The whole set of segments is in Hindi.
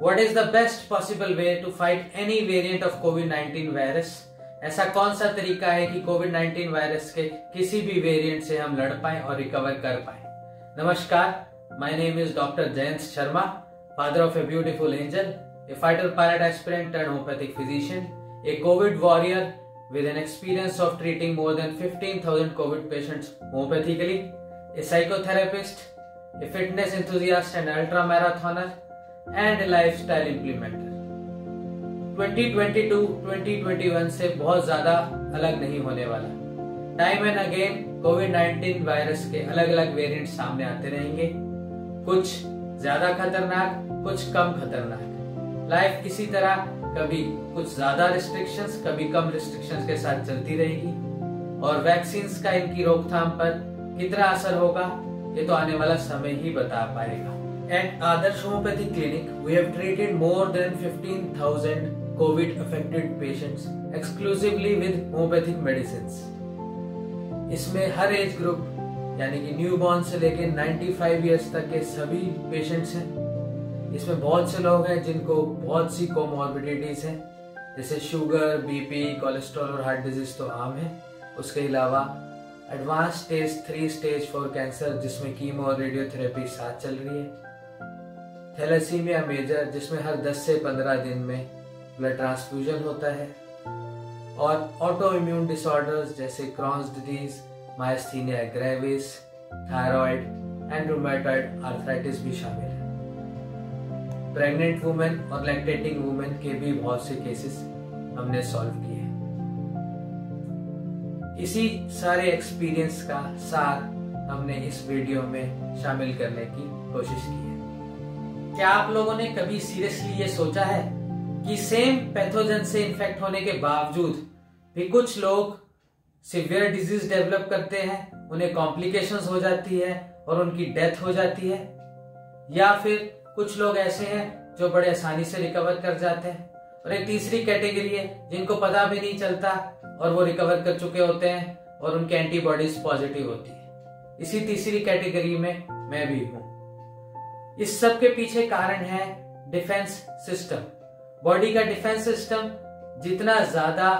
What is the best possible way to fight any variant of COVID-19 virus? ऐसा कौन सा तरीका है कि कोविड-19 वायरस के किसी भी वेरिएंट से हम लड़ पाएं और रिकवर कर पाएं? नमस्कार, my name is doctor Jayant Sharma, father of a beautiful angel, A fighter pilot aspirant turn homeopathic physician, A Covid warrior with an experience of treating more than 15,000 COVID patients homeopathically, a psychotherapist, a fitness enthusiast and ultra-marathoner, and a lifestyle implementer. 2022-2021 से बहुत ज़्यादा अलग नहीं होने वाला। Time and again covid virus के अलग अलग वेरिएंट सामने आते रहेंगे, कुछ ज़्यादा खतरनाक, कुछ कम खतरनाक। लाइफ इसी तरह कभी कुछ ज्यादा रिस्ट्रिक्शंस, कभी कम रिस्ट्रिक्शंस के साथ चलती रहेगी और वैक्सीन्स का इनकी रोकथाम पर कितना असर होगा ये तो आने वाला समय ही बता पाएगा। At Adarsh Homeopathic Clinic, we have treated more than 15,000 COVID-affected patients exclusively with homeopathic medicines. इसमें हर एज ग्रुप यानी कि न्यूबॉर्न से लेकर 95 इयर्स तक के सभी पेशेंट्स हैं। इसमें बहुत से लोग हैं जिनको बहुत सी कोमॉर्बिडिटीज हैं, जैसे शुगर, बीपी, कोलेस्ट्रॉल और हार्ट डिजीज तो आम है। उसके अलावा एडवांस स्टेज 3, स्टेज 4 कैंसर जिसमें कीमो और रेडियोथेरेपी साथ चल रही है। थैलेसीमिया मेजर जिसमें हर 10 से 15 दिन में ब्लड ट्रांसफ्यूजन होता है। और ऑटो इम्यून डिसऑर्डर्स जैसे Crohn's disease, myasthenia gravis, thyroid and rheumatoid arthritis भी शामिल है। प्रेग्नेंट वुमेन और लैक्टेटिंग वुमेन के भी बहुत से केसेस हमने सॉल्व किए हैं। इसी सारे एक्सपीरियंस का सार हमने इस वीडियो में शामिल करने की कोशिश की है। क्या आप लोगों ने कभी सीरियसली ये सोचा है कि सेम पैथोजन से इन्फेक्ट होने के बावजूद भी कुछ लोग सिवियर डिजीज डेवलप करते हैं, उन्हें कॉम्प्लिकेशंस हो जाती है और उनकी डेथ हो जाती है, या फिर कुछ लोग ऐसे हैं जो बड़े आसानी से रिकवर कर जाते हैं, और एक तीसरी कैटेगरी है जिनको पता भी नहीं चलता और वो रिकवर कर चुके होते हैं और उनके एंटीबॉडीज पॉजिटिव होती है। इसी तीसरी कैटेगरी में मैं भी हूं। इस सब के पीछे कारण है डिफेंस सिस्टम। बॉडी का डिफेंस सिस्टम जितना ज्यादा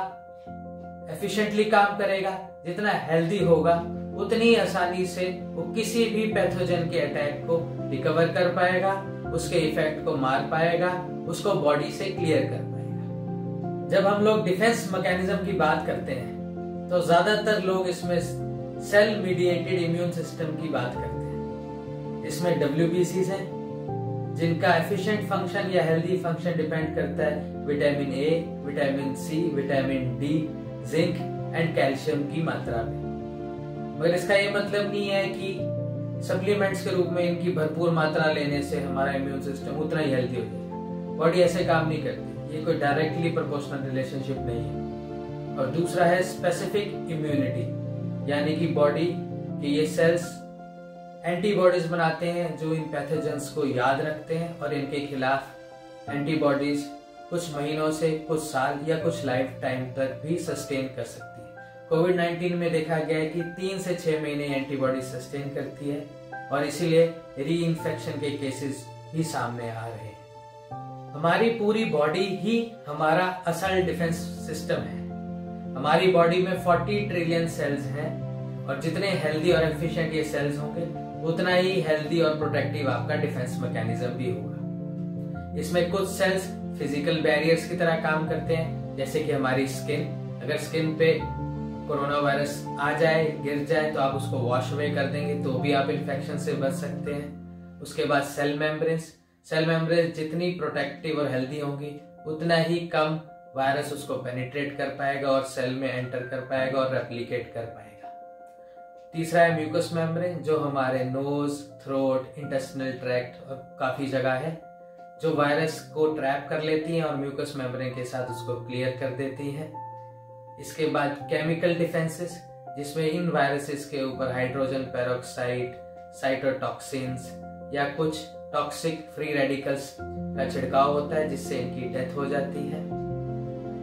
एफिशिएंटली काम करेगा, जितना हेल्दी होगा, उतनी आसानी से वो किसी भी पैथोजन के अटैक को रिकवर कर पाएगा, उसके इफेक्ट को मार पाएगा, उसको बॉडी से क्लियर कर पाएगा। जब हम लोग डिफेंस मैकेनिज्म की बात करते हैं तो ज्यादातर लोग इसमें सेल मीडिएटेड इम्यून सिस्टम की बात करते हैं। इसमें WBCs हैं जिनका एफिशिएंट फंक्शन या हेल्दी फंक्शन डिपेंड करता है vitamin A, vitamin C, vitamin D, zinc and calcium की मात्रा में। मगर इसका ये मतलब नहीं है कि सप्लीमेंट्स के रूप में इनकी भरपूर मात्रा लेने से हमारा इम्यून सिस्टम उतना ही हेल्दी हो जाएगा। बॉडी ऐसे काम नहीं करती, ये कोई डायरेक्टली प्रोपोर्शनल रिलेशनशिप नहीं है। और दूसरा है स्पेसिफिक इम्यूनिटी, यानी कि बॉडी के ये सेल्स एंटीबॉडीज बनाते हैं जो इन पैथोजेंस को याद रखते हैं और इनके खिलाफ एंटीबॉडीज कुछ महीनों से कुछ साल या कुछ लाइफ टाइम तक भी सस्टेन कर सकती है। कोविड-19 में देखा गया है कि 3 से 6 महीने एंटीबॉडी सस्टेन करती है और इसीलिए री इन्फेक्शन के केसेस भी सामने आ रहे हैं। हमारी पूरी बॉडी ही हमारा असल डिफेंस सिस्टम है। हमारी बॉडी में 40 ट्रिलियन सेल्स हैं और जितने हेल्दी और एफिशिएंट ये सेल्स होंगे उतना ही हेल्दी और प्रोटेक्टिव आपका डिफेंस मैकेनिज्म भी होगा। इसमें कुछ सेल्स फिजिकल बैरियर्स की तरह काम करते हैं, जैसे कि हमारी स्किन। अगर स्किन पे कोरोना वायरस आ जाए, गिर जाए, तो आप उसको वॉश अवे कर देंगे तो भी आप इन्फेक्शन से बच सकते हैं। उसके बाद सेल मेम्ब्रेन्स जितनी प्रोटेक्टिव और हेल्दी होंगी उतना ही कम वायरस उसको पेनिट्रेट कर पाएगा और सेल में एंटर कर पाएगा और रेप्लिकेट कर पाएगा। तीसरा है म्यूकस मेम्ब्रेन, जो हमारे नोज, थ्रोट, इंटेस्टिनल ट्रैक्ट और काफी जगह है जो वायरस को ट्रैप कर लेती हैं और म्यूकस मेम्ब्रेन के साथ उसको क्लियर कर देती हैं। इसके बाद केमिकल डिफेंसेस, जिसमें इन वायरसेस के ऊपर हाइड्रोजन पेरोक्साइड, साइटोटॉक्सिन्स या कुछ टॉक्सिक फ्री रेडिकल्स का छिड़काव होता है जिससे इनकी डेथ हो जाती है।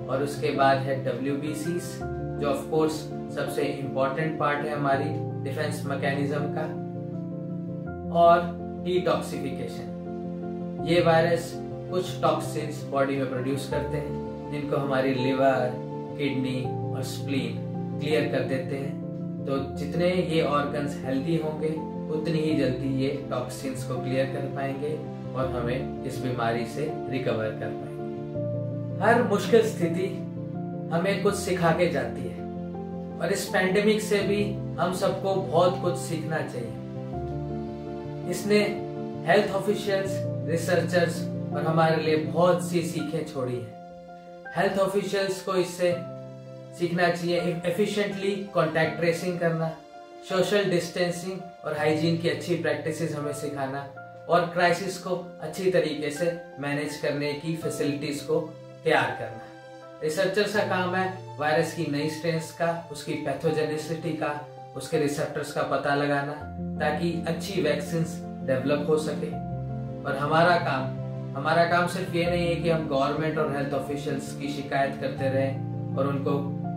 और उसके बाद है WBCs, जो ऑफ कोर्स सबसे इम्पोर्टेंट पार्ट है हमारी डिफेंस मैकेनिज्म का। और डिटॉक्सिफिकेशन, ये वायरस कुछ टॉक्सिन्स बॉडी में प्रोड्यूस करते हैं, जिनको हमारी लिवर, किडनी और स्प्लीन क्लियर कर देते हैं। तो जितने ये ऑर्गन्स हेल्दी होंगे उतनी ही जल्दी ये टॉक्सिन्स को क्लियर कर पाएंगे और हमें इस बीमारी से रिकवर कर पाएंगे। हर मुश्किल स्थिति हमें कुछ सिखा के जाती है और इस पैंडेमिक से भी हम सबको बहुत कुछ सीखना चाहिए। इसने हेल्थ ऑफिशियल्स, रिसर्चर्स और हमारे लिए बहुत सी सीखें छोड़ी है। हेल्थ ऑफिशियल्स को इससे सीखना चाहिए एफिशिएंटली कॉन्टैक्ट ट्रेसिंग करना, सोशल डिस्टेंसिंग और हाइजीन की अच्छी प्रैक्टिसेस हमें सिखाना और क्राइसिस को अच्छी तरीके से मैनेज करने की फैसिलिटीज को तैयार करना। रिसर्चर्स का काम है वायरस की नई स्ट्रेन्स का, उसकी पैथोजेनिसिटी का, उसके रिसेप्टर्स का पता लगाना ताकि अच्छी वैक्सीन्स डेवलप हो सके। और हमारा काम सिर्फ ये नहीं है कि हम गवर्नमेंट और हेल्थ ऑफिशियल्स की शिकायत करते रहें और उनको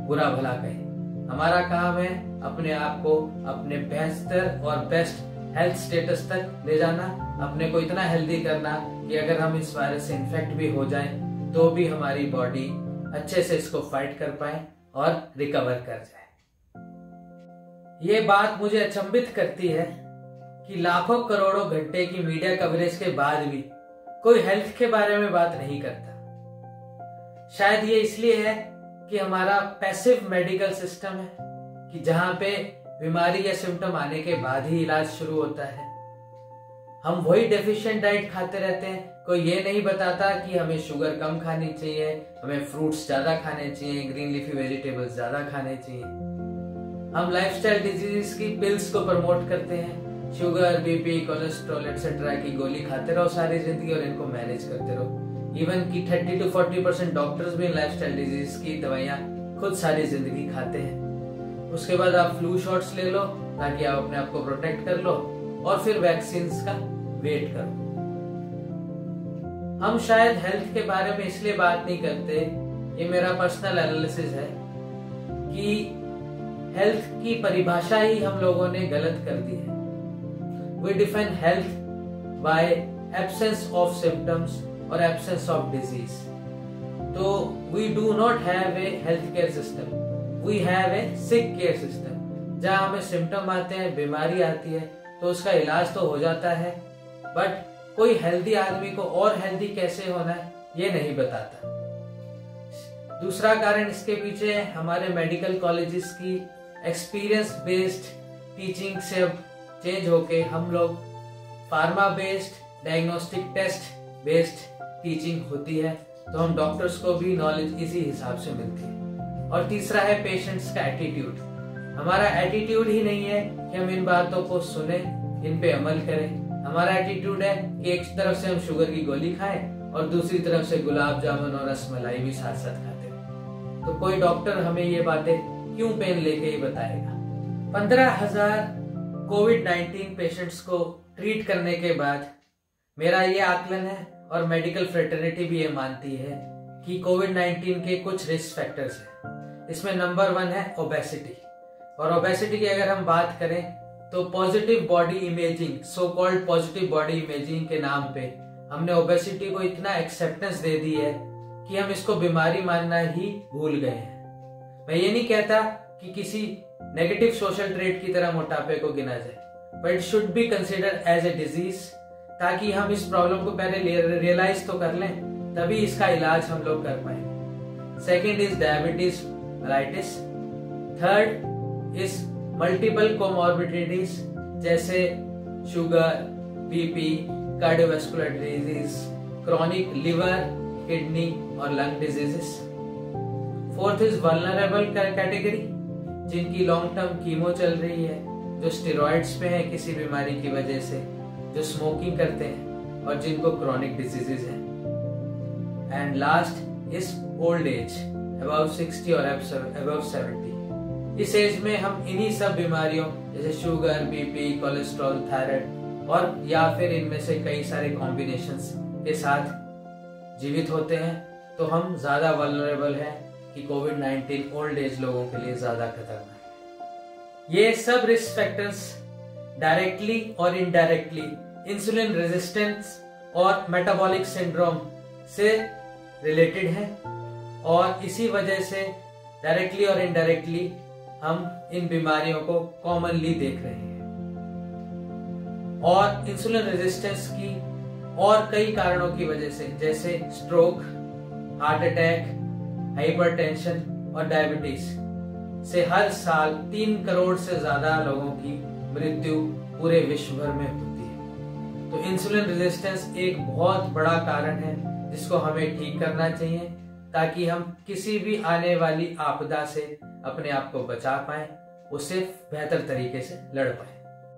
बुरा भला कहें। हमारा काम है अपने आप को अपने बेहतर और बेस्ट हेल्थ स्टेटस तक ले जाना, अपने को इतना हेल्दी करना कि अगर हम इस वायरस से इन्फेक्ट भी हो जाएं तो भी हमारी बॉडी अच्छे से इसको फाइट कर पाए और रिकवर कर जाए। ये बात मुझे अचंभित करती है कि लाखों करोड़ों घंटे की मीडिया कवरेज के बाद भी कोई हेल्थ के बारे में बात नहीं करता। शायद ये इसलिए है कि हमारा पैसिव मेडिकल सिस्टम है कि जहां पे बीमारी या सिम्टम आने के बाद ही इलाज शुरू होता है। हम वही डेफिशिएंट डाइट खाते रहते हैं, कोई ये नहीं बताता कि हमें शुगर कम खानी चाहिए, हमें फ्रूट्स ज्यादा खाने चाहिए, ग्रीन लीफी वेजिटेबल्स ज्यादा खाने चाहिए। हम लाइफस्टाइल डिजीज की पिल्स को प्रमोट करते हैं, शुगर, बीपी, कोलेस्ट्रॉल एक्सेट्रा की गोली खाते रहो सारी जिंदगी और इनको मैनेज करते रहो। इवन की 30 to 40% डॉक्टर्स भी लाइफस्टाइल डिजीज की दवाइयां खुद सारी जिंदगी खाते हैं। उसके बाद आप फ्लू शॉट्स ले लो ताकि आप अपने आप को प्रोटेक्ट कर लो और फिर वैक्सीन का वेट करो। हम शायद हेल्थ के बारे में इसलिए बात नहीं करते, ये मेरा पर्सनल एनालिसिस है कि हेल्थ की परिभाषा ही हम लोगों ने गलत कर दी है। We define health by absence of symptoms or absence of disease. So we do not have a healthcare system. We have a sick care system. जहाँ हमें सिम्टम आते हैं, बीमारी आती है तो उसका इलाज तो हो जाता है, बट कोई हेल्दी आदमी को और हेल्दी कैसे होना है ये नहीं बताता। दूसरा कारण इसके पीछे है हमारे मेडिकल कॉलेजेस की एक्सपीरियंस बेस्ड टीचिंग से अब चेंज होके हम लोग pharma based, diagnostic test based teaching होती है, तो हम डॉक्टर्स को भी नॉलेज इसी हिसाब से मिलती है। और तीसरा है पेशेंट्स का एटीट्यूड। हमारा एटीट्यूड ही नहीं है कि हम इन बातों को सुने, इन पे अमल करें। हमारा एटीट्यूड है कि एक तरफ से हम शुगर की गोली खाएं और दूसरी तरफ से गुलाब जामुन और रसमलाई भी साथ साथ खाते हैं। तो कोई डॉक्टर हमें ये बातें क्यों पेन लेके ही बताएगा। 15,000 कोविड-19 पेशेंट्स को ट्रीट करने के बाद मेरा ये आकलन है और मेडिकल फ्रेटर्निटी भी ये मानती है कि कोविड-19 के कुछ रिस्क फैक्टर्स हैं। इसमें नंबर 1 है ओबेसिटी। और ओबेसिटी की अगर हम बात करें तो positive body imaging, so called positive body imaging के नाम पे हमने ओबेसिटी को इतना एक्सेप्टेंस दे दी है कि हम इसको बीमारी मानना ही भूल गए हैं। मैं ये नहीं कहता कि किसी नेगेटिव सोशल ट्रेट की तरह मोटापे को गिना जाए, but it should be considered as a disease, ताकि हम इस प्रॉब्लम को पहले रियलाइज तो कर लें, तभी इसका इलाज हम लोग कर पाए। Second is diabetes mellitus. Third is multiple comorbidities जैसे sugar, BP, cardiovascular disease, chronic liver, kidney और lung diseases. Fourth is vulnerable category, जिनकी लॉन्ग टर्म कीमो चल रही है, जो स्टेरॉइड्स पे हैं किसी बीमारी की वजह से, जो स्मोकिंग करते हैं और जिनको क्रॉनिक डिजीजेज हैं। And last is old age, above 60 और अबव 70। इस एज में हम इन्हीं सब बीमारियों जैसे शुगर, बीपी, कोलेस्ट्रॉल, थायराइड और या फिर इनमें से कई सारे कॉम्बिनेशंस के साथ जीवित होते हैं, तो हम ज्यादा वल्नरेबल हैं कि कोविड-19 ओल्ड एज लोगों के लिए ज्यादा खतरनाक है। ये सब रिस्क फैक्टर्स डायरेक्टली और इनडायरेक्टली इंसुलिन रेजिस्टेंस और मेटाबॉलिक सिंड्रोम से रिलेटेड है और इसी वजह से डायरेक्टली और इनडायरेक्टली हम इन बीमारियों को कॉमनली देख रहे हैं। और इंसुलिन रेजिस्टेंस की और कई कारणों की वजह से, जैसे स्ट्रोक, हार्ट अटैक, हाइपरटेंशन और डायबिटीज से हर साल 3 करोड़ से ज्यादा लोगों की मृत्यु पूरे विश्व भर में होती है। तो इंसुलिन रेजिस्टेंस एक बहुत बड़ा कारण है जिसको हमें ठीक करना चाहिए ताकि हम किसी भी आने वाली आपदा से अपने आप को बचा पाएं, उससे बेहतर तरीके से लड़ पाएं।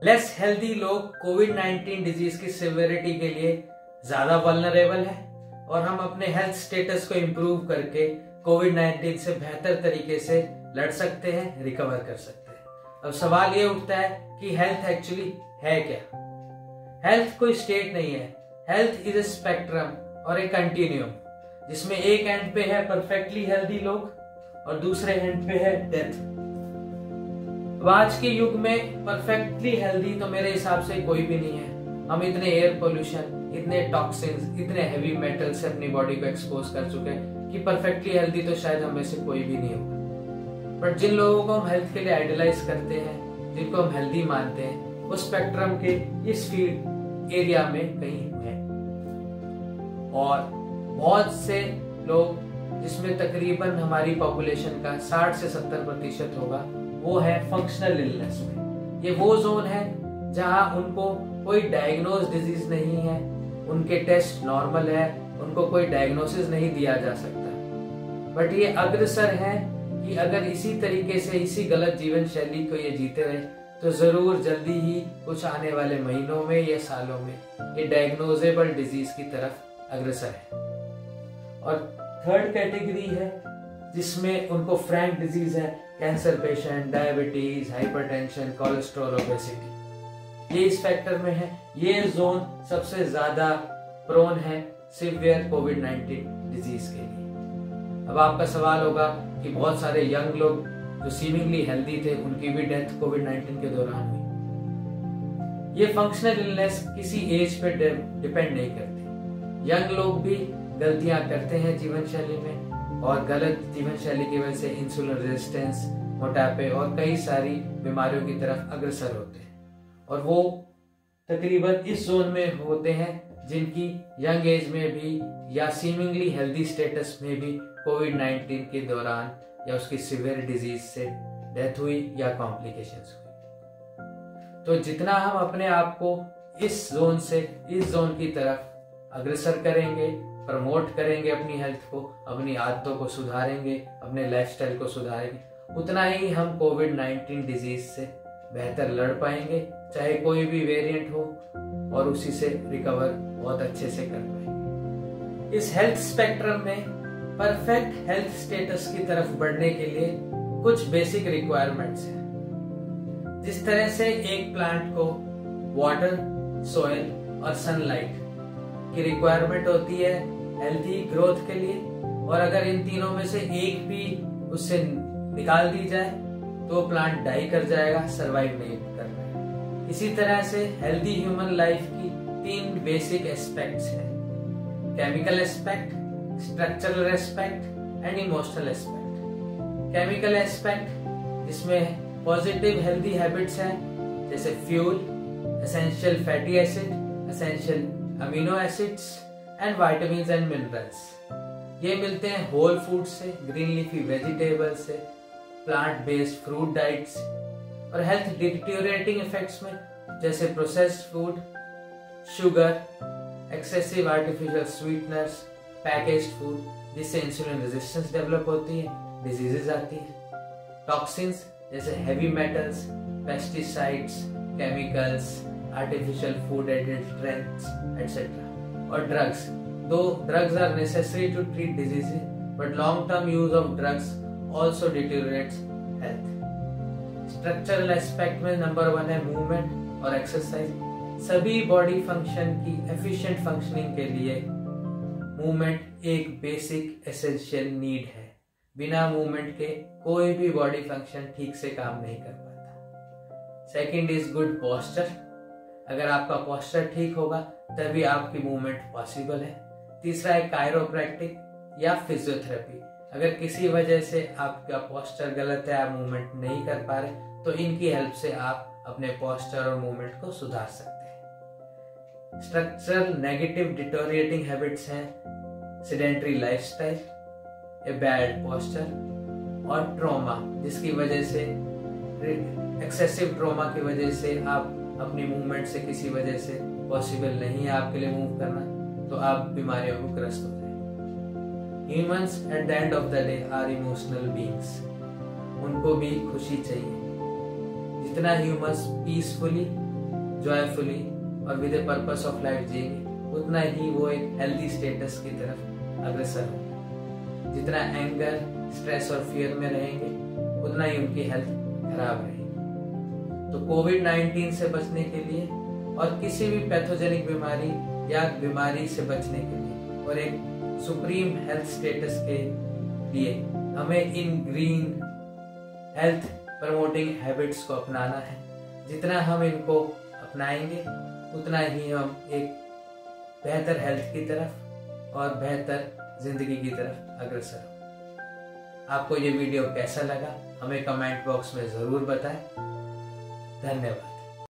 लेस हेल्दी लोग कोविड-19 डिजीज की सिवियरिटी के लिए ज्यादा वल्नरेबल है और हम अपने हेल्थ स्टेटस को इम्प्रूव करके कोविड-19 से बेहतर तरीके से लड़ सकते हैं, रिकवर कर सकते हैं। अब सवाल ये उठता है कि हेल्थ एक्चुअली है क्या? हेल्थ कोई स्टेट नहीं है। हेल्थ इज ए स्पेक्ट्रम और ए कंटिन्यूम, जिसमें एक एंड पे है परफेक्टली हेल्दी लोग और दूसरे एंड पे है डेथ। अब आज के युग में परफेक्टली हेल्दी तो मेरे हिसाब से कोई भी नहीं है। हम इतने एयर पोल्यूशन, इतने टॉक्सिन्स, इतने हैवी मेटल से अपनी बॉडी को एक्सपोज कर चुके हैं कि परफेक्टली हेल्दी तो शायद हम में से कोई भी नहीं होगा। बट जिन लोगों को हम हेल्थ के लिए आइडलाइज करते हैं, जिनको हम हेल्दी मानते हैं, वो स्पेक्ट्रम के इस फील्ड एरिया में कहीं है। और बहुत से लोग, जिसमें तकरीबन हमारी पॉपुलेशन का 60 से 70% होगा, वो है फंक्शनल इलनेस में। ये वो जोन है जहां उनको कोई डायग्नोज डिजीज नहीं है, उनके टेस्ट नॉर्मल है, उनको कोई डायग्नोसिस नहीं दिया जा सकता। बट ये अग्रसर है कि अगर इसी तरीके से, इसी गलत जीवन शैली को ये जीते रहे तो जरूर जल्दी ही कुछ आने वाले महीनों में या सालों में ये डायग्नोजेबल डिजीज की तरफ अग्रसर है। और थर्ड कैटेगरी है जिसमें उनको फ्रैंक डिजीज है, cancer patient, diabetes, hypertension, cholesterol, obesity, ये इस फैक्टर में है। ये जोन सबसे ज्यादा प्रोन है सिवियर कोविड-19 डिजीज के लिए। अब आपका सवाल होगा कि बहुत सारे यंग लोग जो सीमिंगली हेल्दी थे, उनकी भी डेथ कोविड-19 के दौरान हुई। ये फंक्शनल इलनेस किसी एज पे डिपेंड नहीं करती। यंग लोग भी गलतियां करते हैं जीवन शैली में और गलत जीवन शैली की वजह से इंसुलिन रेजिस्टेंस, मोटापे और कई सारी बीमारियों की तरफ अग्रसर होते हैं। और वो तकरीबन इस जोन में होते हैं जिनकी यंग एज में भी या सीमिंगली हेल्दी स्टेटस में भी कोविड-19 के दौरान या उसकी सीवियर डिजीज से डेथ हुई या कॉम्प्लिकेशंस हुई। तो जितना हम अपने आप को इस जोन से इस जोन की तरफ अग्रसर करेंगे, प्रमोट करेंगे अपनी हेल्थ को, अपनी आदतों को सुधारेंगे, अपने लाइफस्टाइल को सुधारेंगे, उतना ही हम कोविड-19 डिजीज से बेहतर लड़ पाएंगे, चाहे कोई भी वेरिएंट हो, और उसी से रिकवर बहुत अच्छे से कर पाएंगे। इस हेल्थ स्पेक्ट्रम में परफेक्ट हेल्थ स्टेटस की तरफ बढ़ने के लिए कुछ बेसिक रिक्वायरमेंट्स हैं। जिस तरह से एक प्लांट को वाटर, सॉइल और सनलाइट की रिक्वायरमेंट होती है हेल्थी ग्रोथ के लिए, और अगर इन तीनों में से एक भी उससे निकाल दी जाए तो प्लांट डाई कर जाएगा, सरवाइव नहीं कर पाएगा। इसी तरह से हेल्दी ह्यूमन लाइफ की 3 बेसिक एस्पेक्ट्स हैं: chemical aspect, structural aspect and emotional aspect. Chemical aspect जिसमें पॉजिटिव हेल्दी हैबिट्स हैं, जैसे fuel, essential fatty acid, essential amino acids and vitamins and minerals. ये मिलते हैं होल फूड से, ग्रीन लीफी वेजिटेबल्स से, प्लांट बेस्ड फ्रूट डाइट्स। और हेल्थ डिटेरियोरेटिंग इफेक्ट्स में जैसे processed food, sugar, excessive artificial sweeteners, packaged food, जिससे इंसुलिन रेजिस्टेंस डेवलप होती है, डिजीजेस आती हैं। टॉक्सिन्स जैसे heavy metals, pesticides, chemicals, artificial food adulterants etcetera. और drugs, though drugs are necessary to treat diseases, but long term use of drugs also deteriorates health. Structural aspect में नंबर 1 है मूवमेंट और एक्सरसाइज। सभी बॉडी फंक्शन की एफिशिएंट फंक्शनिंग के लिए मूवमेंट एक बेसिक एसेंशियल नीड है। बिना मूवमेंट के कोई भी बॉडी फंक्शन ठीक से काम नहीं कर पाता। Second is good posture. अगर आपका पोस्चर ठीक होगा तभी आपकी मूवमेंट पॉसिबल है। तीसरा है कायरोप्रैक्टिक या फिजियोथेरेपी। अगर किसी वजह से आपका पोस्चर गलत है, आप मूवमेंट नहीं कर पा रहे, तो इनकी हेल्प से आप अपने पोस्चर और मूवमेंट को सुधार सकते हैं। स्ट्रक्चरल नेगेटिव डिटोरिएटिंग हैबिट्स हैं sedentary lifestyle, a bad posture और ट्रॉमा, जिसकी वजह से एक्सेसिव ट्रॉमा की वजह से आप अपनी मूवमेंट से किसी वजह से पॉसिबल नहीं है आपके लिए मूव करना, तो आप बीमारियों को ग्रस्त हो जाएंगे। Humans at the end of the day are emotional beings. उनको भी खुशी चाहिए। जितना ह्यूमंस पीसफुली, जॉयफुली और with a purpose of life जिएंगे, उतना ही वो एक हेल्दी स्टेटस की तरफ अग्रसर होंगे। जितना एंगर, स्ट्रेस और फियर में रहेंगे, उतना ही उनकी हेल्थ खराब रहेगी। तो कोविड-19 से बचने के लिए और किसी भी पैथोजेनिक बीमारी या बीमारी से बचने के लिए और एक सुप्रीम हेल्थ स्टेटस के लिए हमें इन ग्रीन हेल्थ प्रमोटिंग हैबिट्स को अपनाना है। जितना हम इनको अपनाएंगे, उतना ही हम एक बेहतर हेल्थ की तरफ और बेहतर जिंदगी की तरफ अग्रसर हों। आपको ये वीडियो कैसा लगा हमें कमेंट बॉक्स में जरूर बताएं। धन्यवाद।